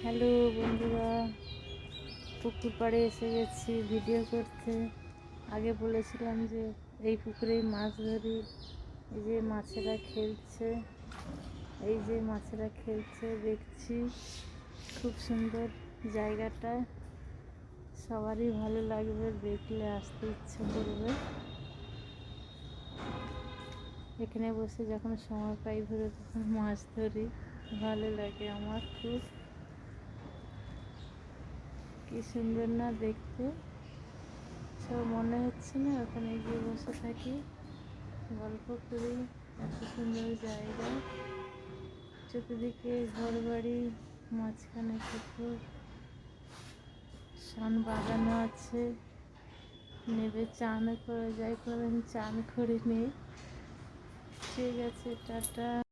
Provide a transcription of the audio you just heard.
Hello বন্ধুরা, পুকুর পাড়ে এসে গেছি ভিডিও করতে। আগে বলেছিলাম যে এই পুকুরেই মাছ ধরি। এই যে মাছেরা খেলছে দেখছি। খুব সুন্দর জায়গাটা, সবারই ভালো লাগবে, দেখলে আসতে ইচ্ছে করবে। এখানে বসে যখন সময় পাই ধরে তখন মাছ ধরি, ভালো লাগে আমার খুব। কি সুন্দর না দেখতে, সব মনে হচ্ছে না ওখানে গিয়ে বসে থাকি, গল্প করি। এত সুন্দর জায়গা, চতুর্দিকে ঘর বাড়ি, মাঝখানে পুকুর, সান বাগানো আছে। নেবে চানও করা যায়, করে চান করে নিই। ঠিক আছে, টাটা।